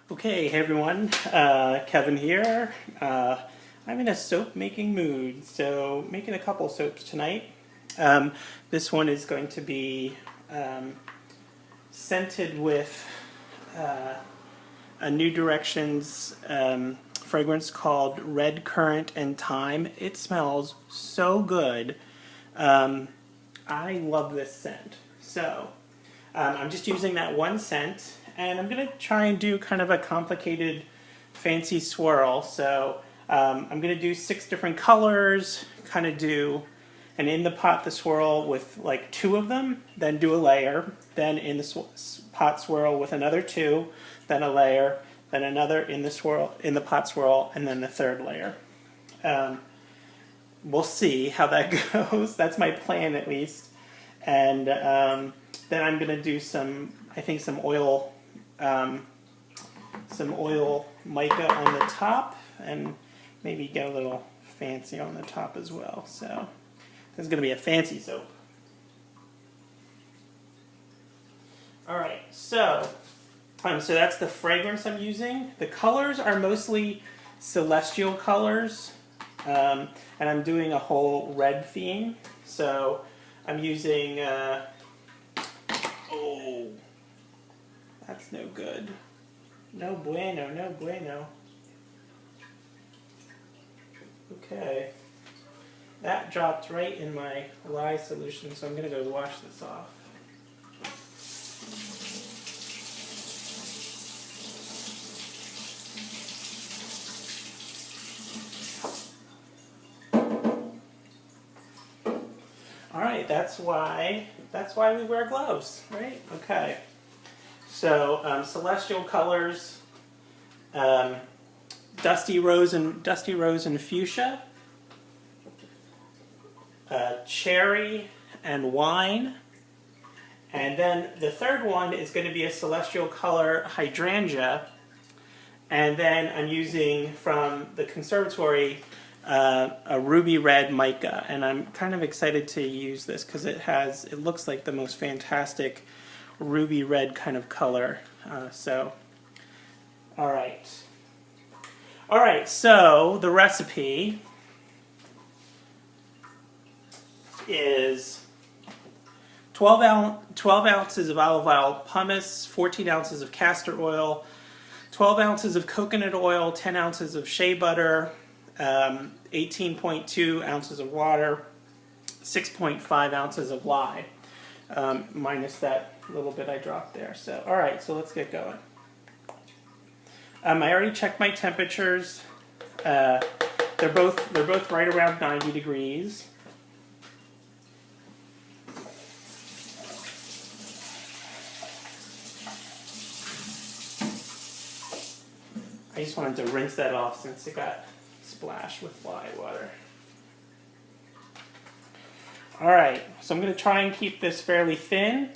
Okay, hey everyone, Kevin here. I'm in a soap making mood, so making a couple soaps tonight. This one is going to be scented with a New Directions fragrance called Red Currant and Thyme. It smells so good. I love this scent. So I'm just using that one scent, and I'm going to try and do kind of a complicated, fancy swirl. So I'm going to do 6 different colors, kind of do an in the pot the swirl with like 2 of them, then do a layer, then in the pot swirl with another 2, then a layer, then another in the pot swirl, and then the 3rd layer. We'll see how that goes. That's my plan at least. And then I'm going to do some oil mica on the top, and maybe get a little fancy on the top as well. So this is going to be a fancy soap. All right, so that's the fragrance I'm using. The colors are mostly celestial colors, and I'm doing a whole red theme. So I'm using, oh, that's no good. No bueno, no bueno. Okay. That dropped right in my lye solution, so I'm going to go wash this off. All right, that's why we wear gloves, right? Okay. So celestial colors, dusty rose and fuchsia, cherry and wine, and then the 3rd one is going to be a celestial color hydrangea, and then I'm using from the conservatory a ruby red mica, and I'm kind of excited to use this because it looks like the most fantastic ruby red kind of color. All right, so the recipe is 12 ounces of olive oil pumice, 14 ounces of castor oil, 12 ounces of coconut oil, 10 ounces of shea butter, 18.2 ounces of water, 6.5 ounces of lye, minus that little bit I dropped there. So, all right, so let's get going. I already checked my temperatures. They're both right around 90 degrees. I just wanted to rinse that off since it got splashed with lye water. All right, so I'm going to try and keep this fairly thin.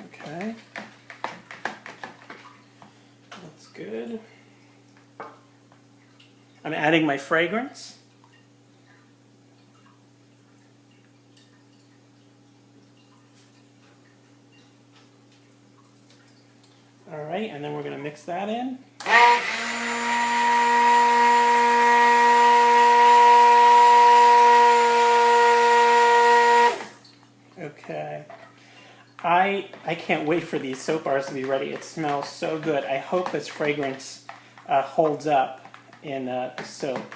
Okay, that's good. I'm adding my fragrance. All right, and then we're going to mix that in. Okay. I can't wait for these soap bars to be ready. It smells so good. I hope this fragrance holds up in the soap.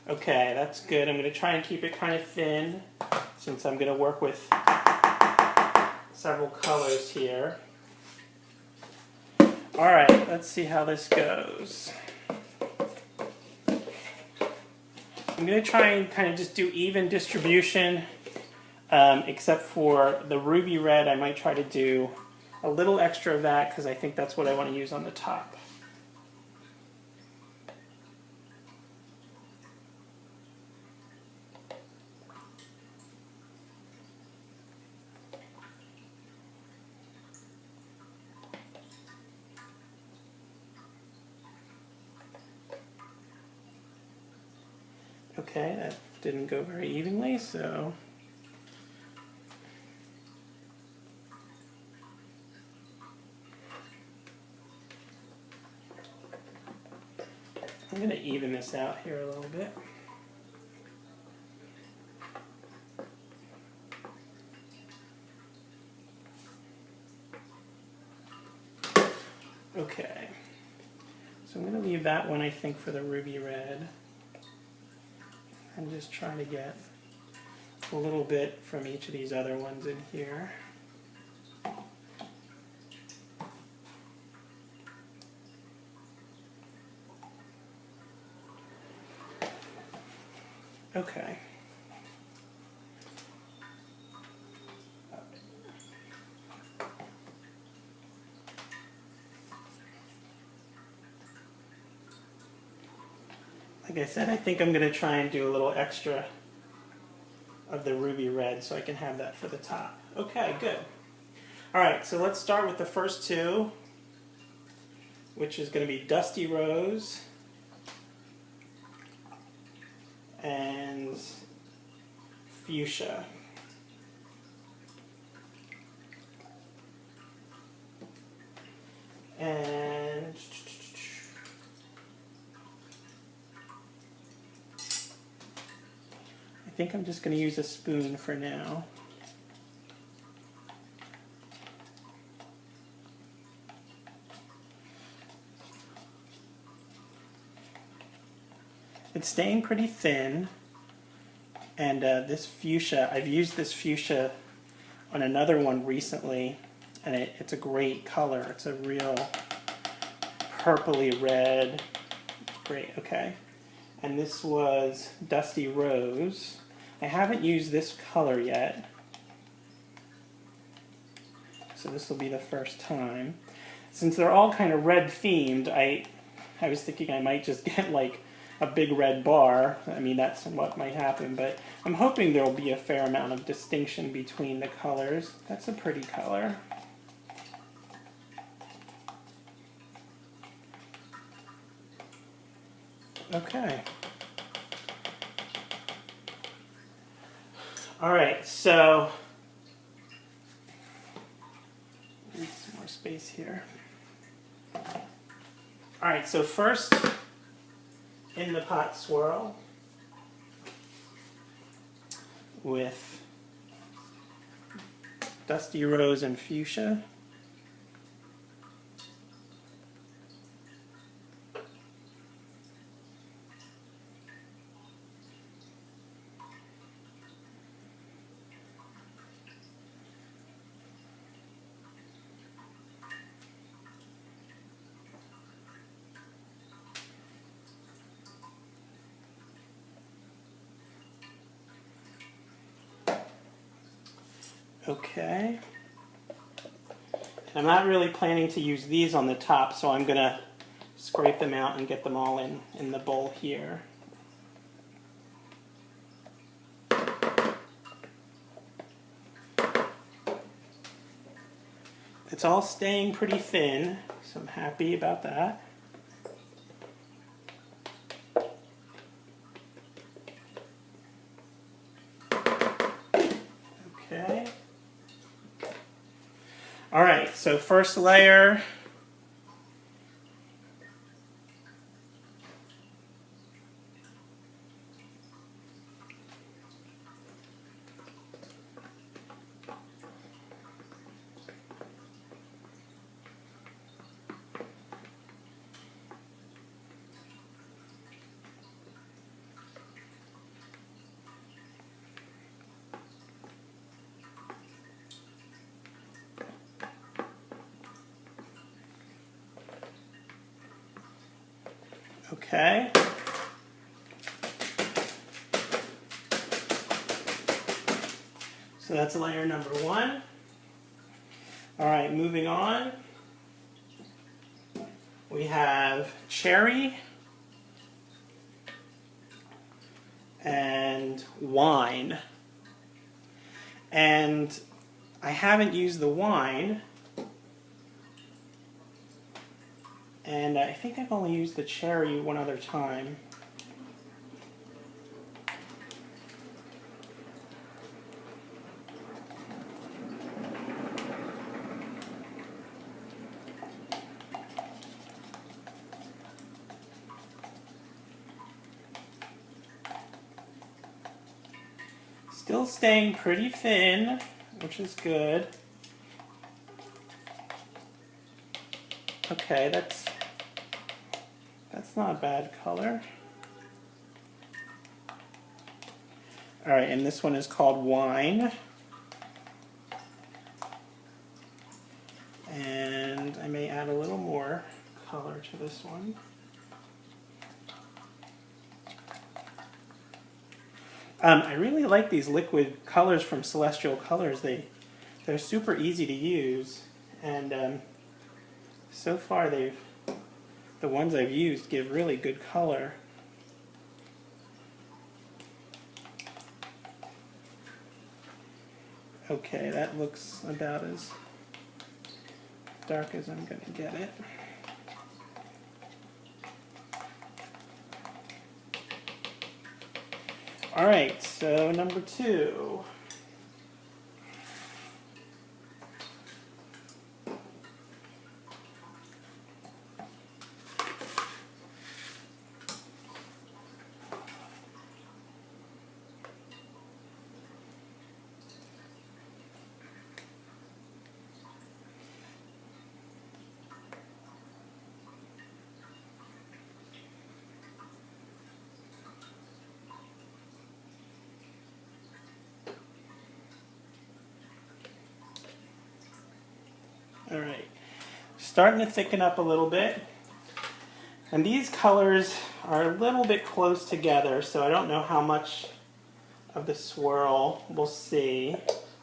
Okay, that's good. I'm going to try and keep it kind of thin since I'm going to work with several colors here. All right, let's see how this goes. I'm going to try and kind of just do even distribution, except for the ruby red. I might try to do a little extra of that because I think that's what I want to use on the top. Okay, that didn't go very evenly, so I'm going to even this out here a little bit. Okay, so I'm going to leave that one, I think, for the ruby red. And just try to get a little bit from each of these other ones in here. Okay. Like I said, I think I'm going to try and do a little extra of the ruby red so I can have that for the top. Okay, good. Alright, so let's start with the first two, which is going to be Dusty Rose and Fuchsia. And I think I'm just going to use a spoon for now. It's staying pretty thin, and this fuchsia, I've used this fuchsia on another one recently, and it's a great color. It's a real purpley red. Great, okay. And this was Dusty Rose. I haven't used this color yet, so this will be the first time. Since they're all kind of red themed, I was thinking I might just get like a big red bar. I mean, that's what might happen, but I'm hoping there'll be a fair amount of distinction between the colors. That's a pretty color. Okay. Alright, so need some more space here. Alright, so first in the pot swirl with Dusty Rose and Fuchsia. Okay. I'm not really planning to use these on the top, so I'm going to scrape them out and get them all in the bowl here. It's all staying pretty thin, so I'm happy about that. Okay. All right, so first layer. Okay. So that's layer number one. All right, moving on. We have cherry and wine. And I haven't used the wine. And I think I've only used the cherry one other time. Still staying pretty thin, which is good. Okay, that's not a bad color. All right, and this one is called Wine. And I may add a little more color to this one. I really like these liquid colors from Celestial Colors. They're super easy to use, and so far the ones I've used give really good color. Okay, that looks about as dark as I'm going to get it. Alright, so number 2. Alright, starting to thicken up a little bit. And these colors are a little bit close together, so I don't know how much of the swirl we'll see.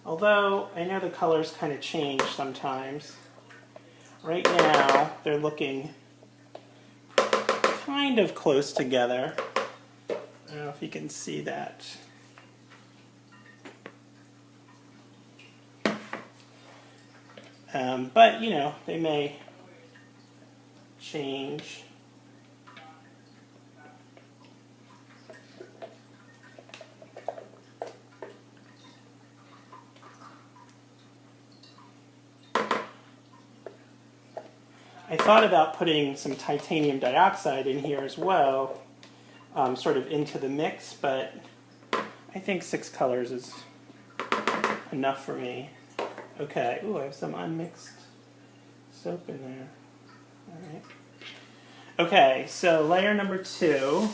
Although, I know the colors kind of change sometimes. Right now, they're looking kind of close together. I don't know if you can see that. But, you know, they may change. I thought about putting some titanium dioxide in here as well, sort of into the mix, but I think 6 colors is enough for me. Okay, ooh, I have some unmixed soap in there. All right. Okay, so layer number 2.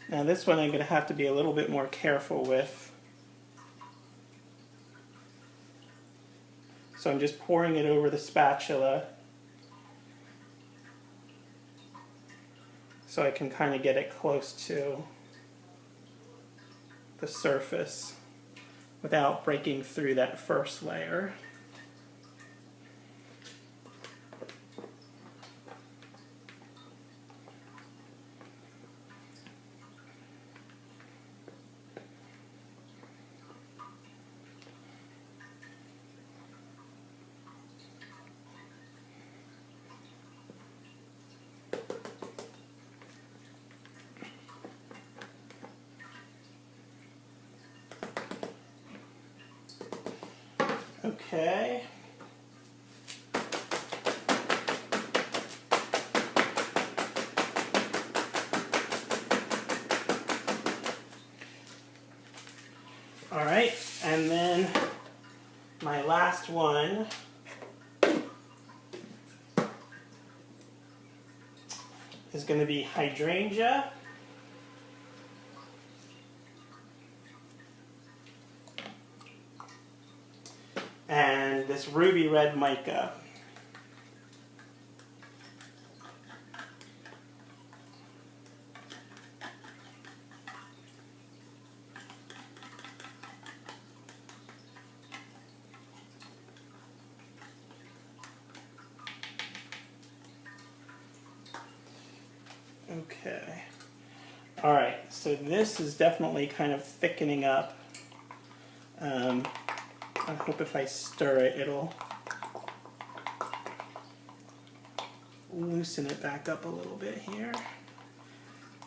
Now this one I'm going to have to be a little bit more careful with. So I'm just pouring it over the spatula so I can kind of get it close to the surface without breaking through that first layer. Okay. All right, and then my last one is going to be hydrangea. And this ruby red mica. Okay. All right, so this is definitely kind of thickening up. I hope if I stir it, it'll loosen it back up a little bit here.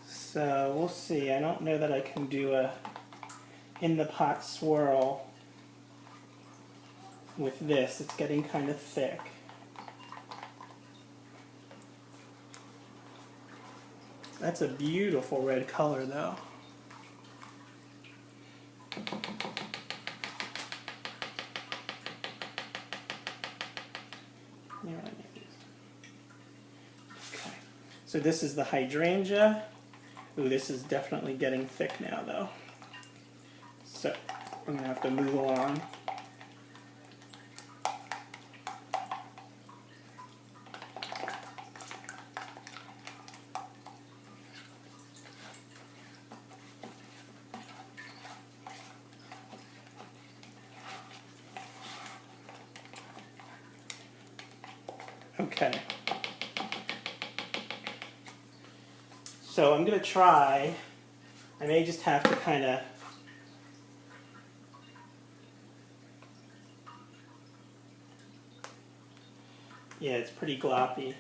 So we'll see. I don't know that I can do a in the pot swirl with this. It's getting kind of thick. That's a beautiful red color though. Yeah, okay. So this is the hydrangea. Ooh, this is definitely getting thick now, though. So I'm gonna have to move along. Okay. So I'm going to try, I may just have to kind of, yeah, it's pretty gloppy.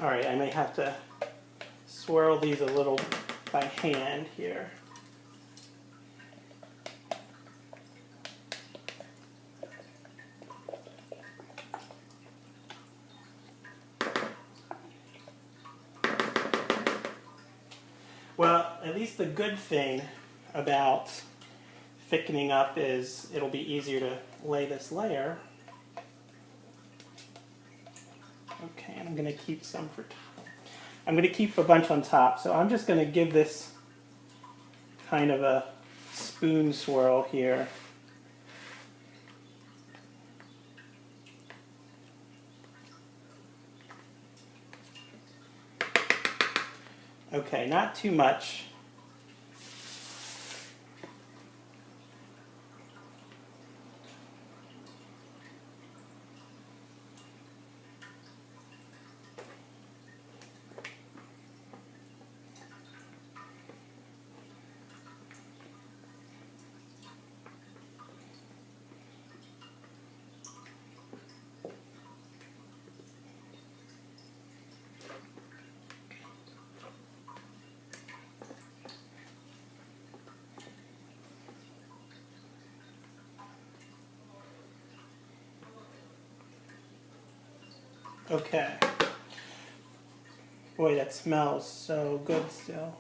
All right, I may have to swirl these a little by hand here. Well, at least the good thing about thickening up is it'll be easier to lay this layer. Okay, and I'm going to keep some for top. I'm going to keep a bunch on top, so I'm just going to give this kind of a spoon swirl here. Okay, not too much. Okay. Boy, that smells so good still.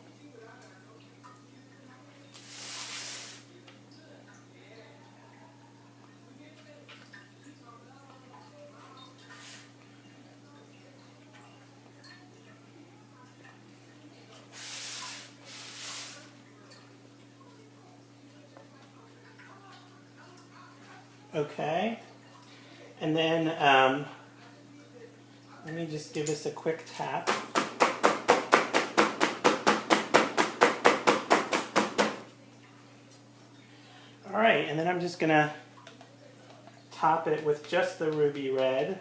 Okay. And then let me just give this a quick tap. All right, and then I'm just gonna top it with just the ruby red.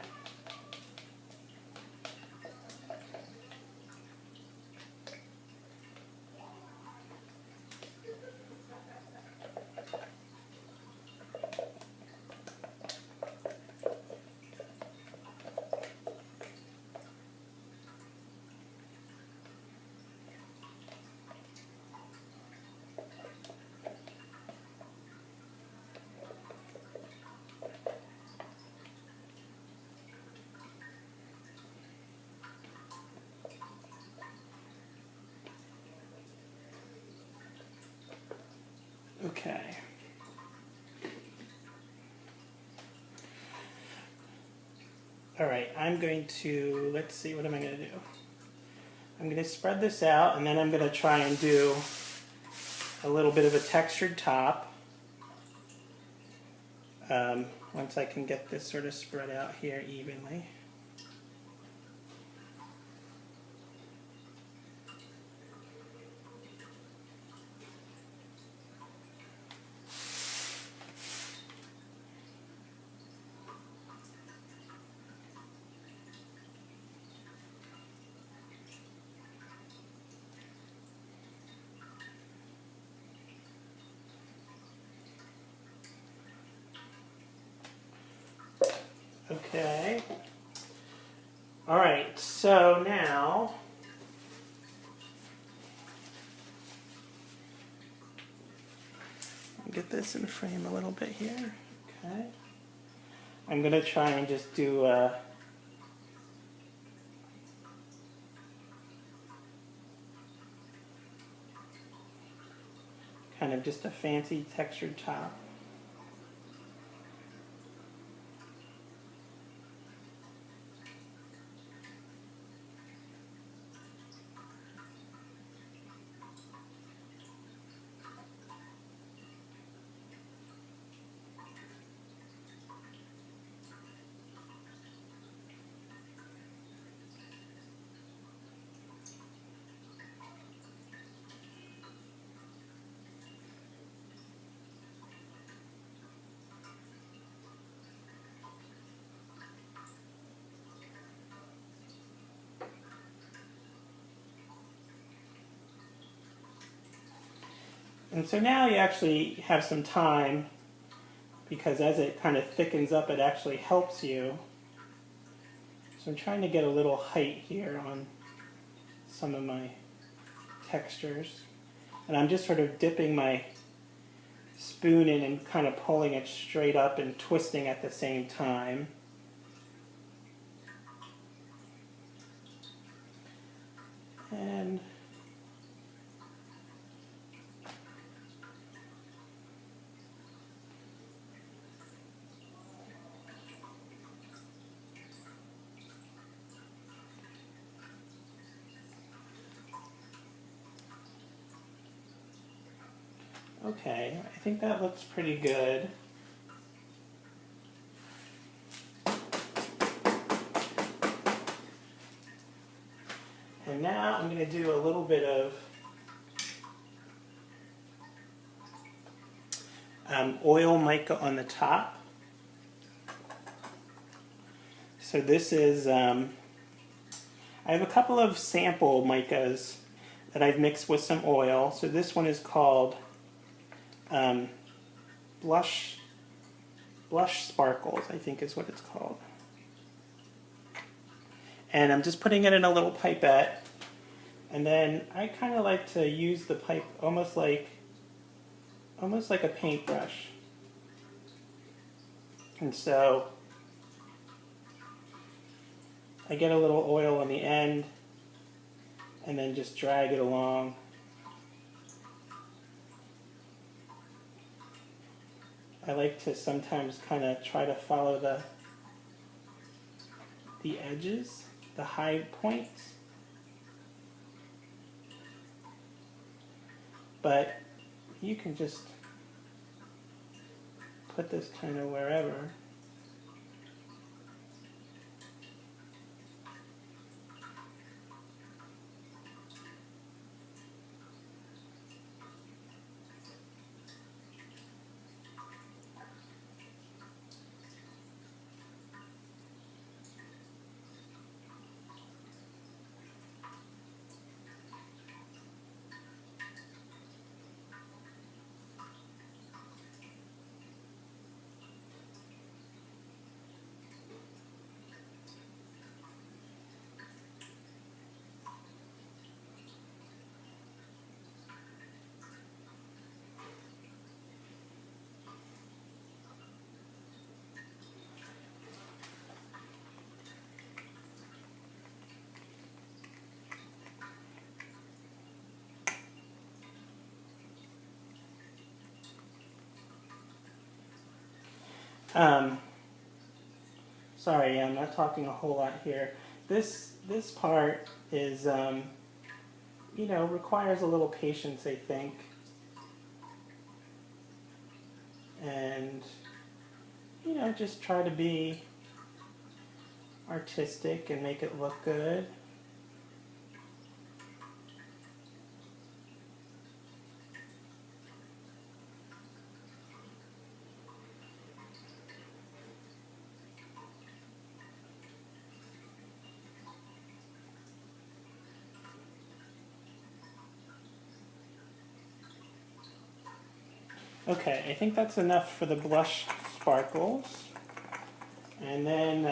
Okay. All right, I'm going to, let's see, what am I going to do? I'm going to spread this out, and then I'm going to try and do a little bit of a textured top. Once I can get this sort of spread out here evenly. Okay. All right, so now get this in frame a little bit here. Okay. I'm going to try and just do kind of just a fancy textured top. And so now you actually have some time, because as it kind of thickens up, it actually helps you. So I'm trying to get a little height here on some of my textures. And I'm just sort of dipping my spoon in and kind of pulling it straight up and twisting at the same time. And okay, I think that looks pretty good. And now I'm going to do a little bit of oil mica on the top. So this is, I have a couple of sample micas that I've mixed with some oil. So this one is called Blush Sparkles, I think is what it's called. And I'm just putting it in a little pipette, and then I kind of like to use the pipe almost like a paintbrush. And so I get a little oil on the end and then just drag it along. I like to sometimes kind of try to follow the edges, the high points. But you can just put this kind of wherever. Sorry, I'm not talking a whole lot here. This part is, you know, requires a little patience, I think. And, you know, just try to be artistic and make it look good. Okay, I think that's enough for the blush sparkles. And then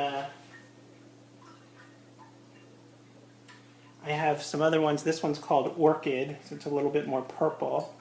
I have some other ones. This one's called Orchid, so it's a little bit more purple.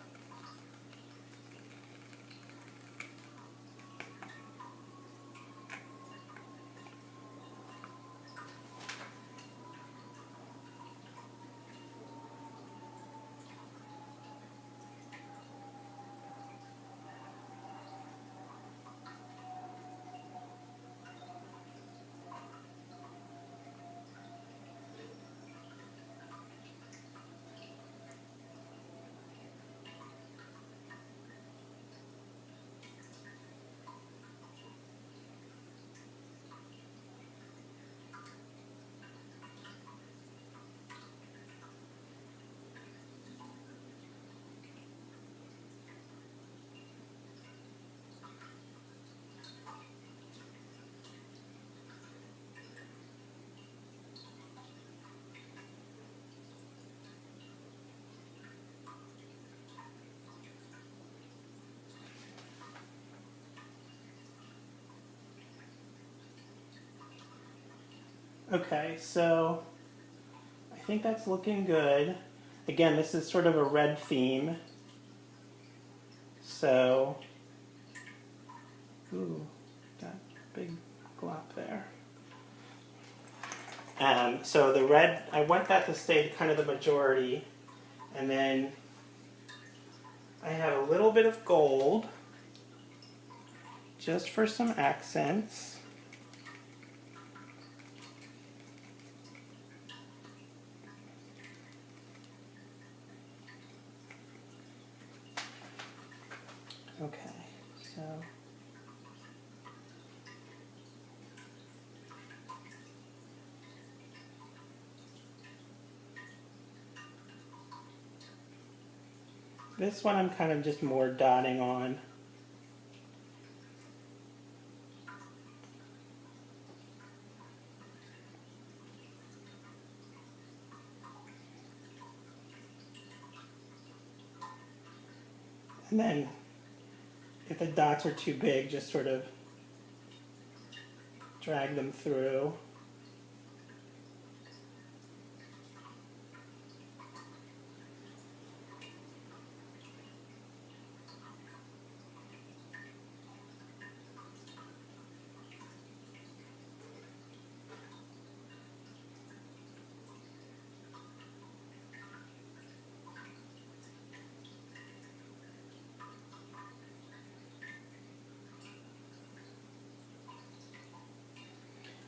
Okay, so I think that's looking good. Again, this is sort of a red theme. So, ooh, got a big glop there. So the red, I want that to stay kind of the majority. And then I have a little bit of gold, just for some accents. Okay, so this one I'm kind of just more dotting on. And then if the dots are too big, just sort of drag them through.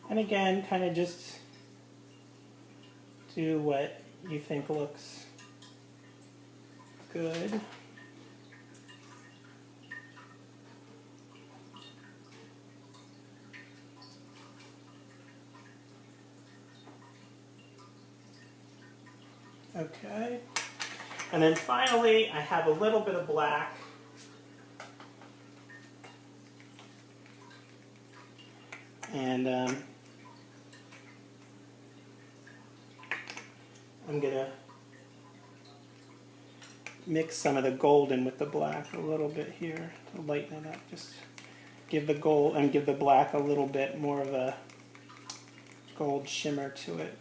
And again, kind of just do what you think looks good. Okay. And then finally, I have a little bit of black. And I'm going to mix some of the gold in with the black a little bit here to lighten it up. Just give the gold and give the black a little bit more of a gold shimmer to it.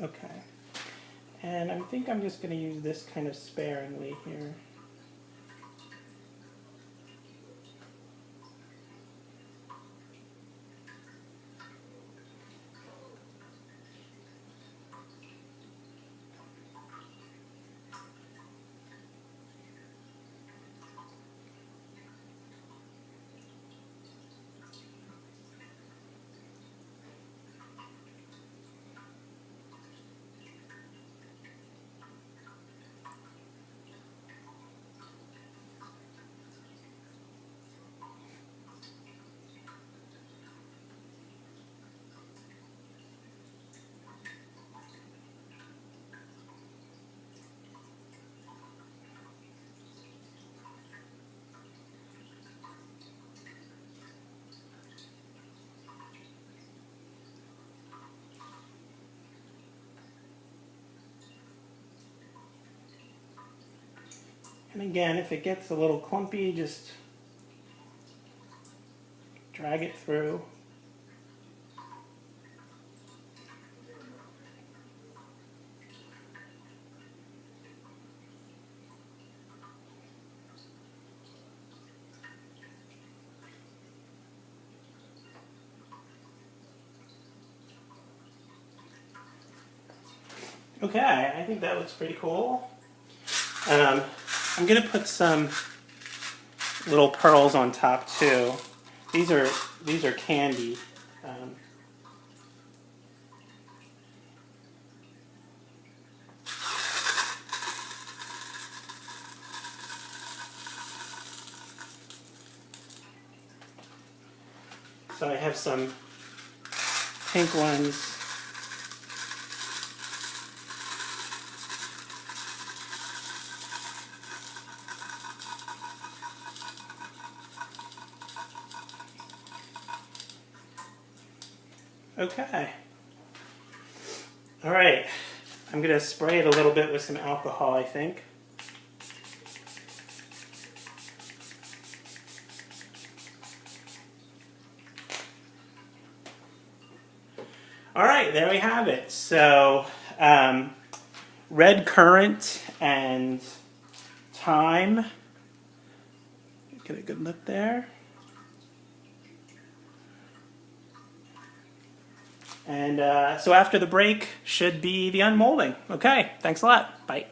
Okay. And I think I'm just going to use this kind of sparingly here. And again, if it gets a little clumpy, just drag it through. Okay, I think that looks pretty cool. I'm going to put some little pearls on top too. These are candy. So I have some pink ones. Okay. All right. I'm going to spray it a little bit with some alcohol, I think. All right, there we have it. So, red currant and thyme. Get a good look there. And so after the break should be the unmolding. Okay, thanks a lot. Bye.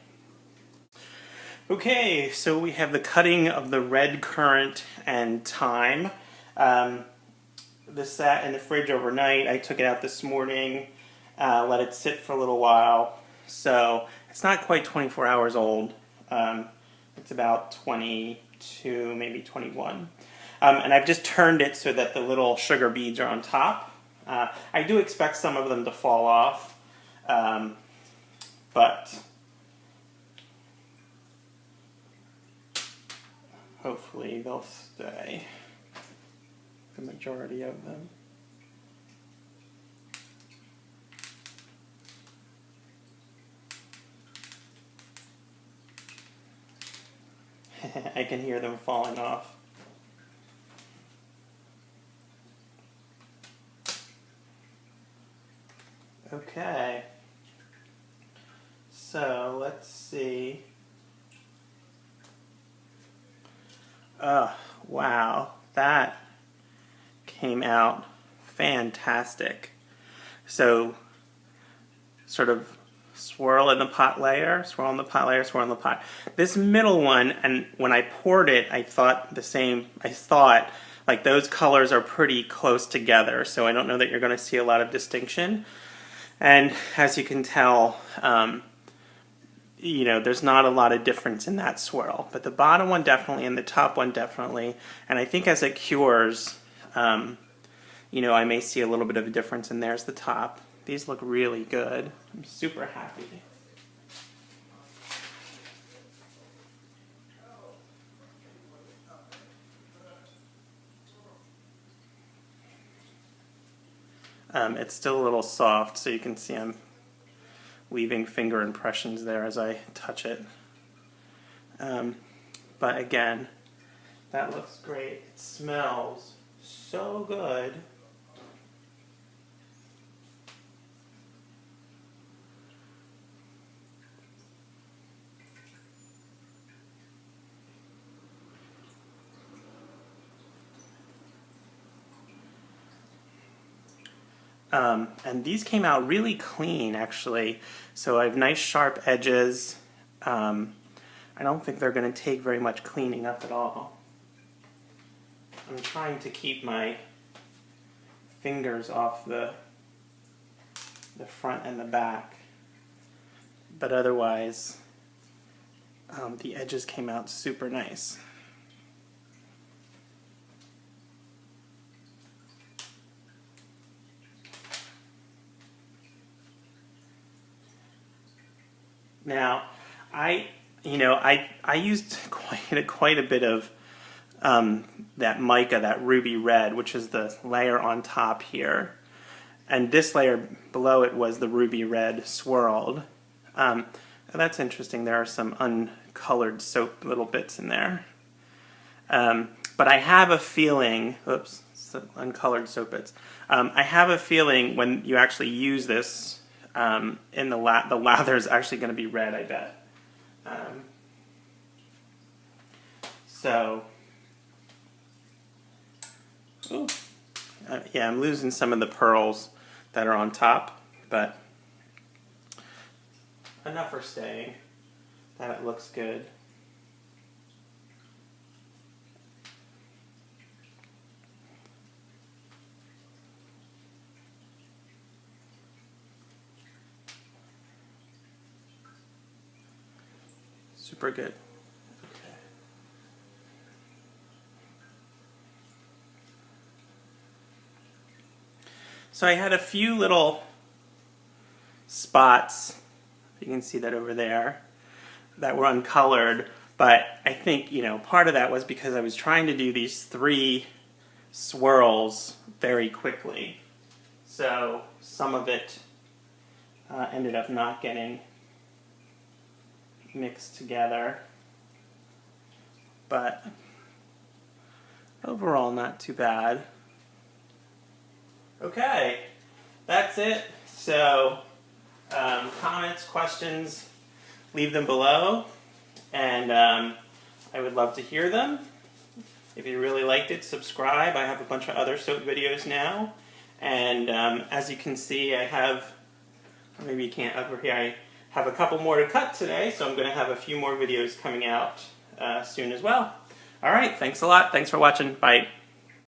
Okay, so we have the cutting of the red currant and thyme. This sat in the fridge overnight. I took it out this morning, let it sit for a little while. So it's not quite 24 hours old. It's about 22, maybe 21. And I've just turned it so that the little sugar beads are on top. I do expect some of them to fall off, but hopefully they'll stay, the majority of them. I can hear them falling off. Okay, so let's see. Oh, wow, that came out fantastic. So, sort of swirl in the pot layer, swirl in the pot layer, swirl in the pot. This middle one, and when I poured it, I thought the same. I thought, like, those colors are pretty close together, so I don't know that you're going to see a lot of distinction. And as you can tell, you know, there's not a lot of difference in that swirl. But the bottom one definitely and the top one definitely. And I think as it cures, you know, I may see a little bit of a difference. And there's the top. These look really good. I'm super happy. It's still a little soft, so you can see I'm leaving finger impressions there as I touch it. But again, that looks great. It smells so good. And these came out really clean, actually. So I have nice sharp edges. I don't think they're going to take very much cleaning up at all. I'm trying to keep my fingers off the front and the back. But otherwise, the edges came out super nice. Now, I used quite a bit of that mica, that ruby red, which is the layer on top here. And this layer below it was the ruby red swirled. That's interesting. There are some uncolored soap little bits in there. But I have a feeling, oops, uncolored soap bits. I have a feeling when you actually use this, in the lather is actually going to be red, I bet. Yeah, I'm losing some of the pearls that are on top, but enough for staying. That it looks good. Super good. Okay. So I had a few little spots, you can see that over there, that were uncolored, but I think, you know, part of that was because I was trying to do these 3 swirls very quickly. So some of it ended up not getting mixed together, but overall not too bad. Okay, that's it. So comments, questions, leave them below, and I would love to hear them. If you really liked it, subscribe. I have a bunch of other soap videos now, and as you can see, I have, or maybe you can't over here, I have a couple more to cut today, so I'm going to have a few more videos coming out soon as well. Alright, thanks a lot. Thanks for watching. Bye.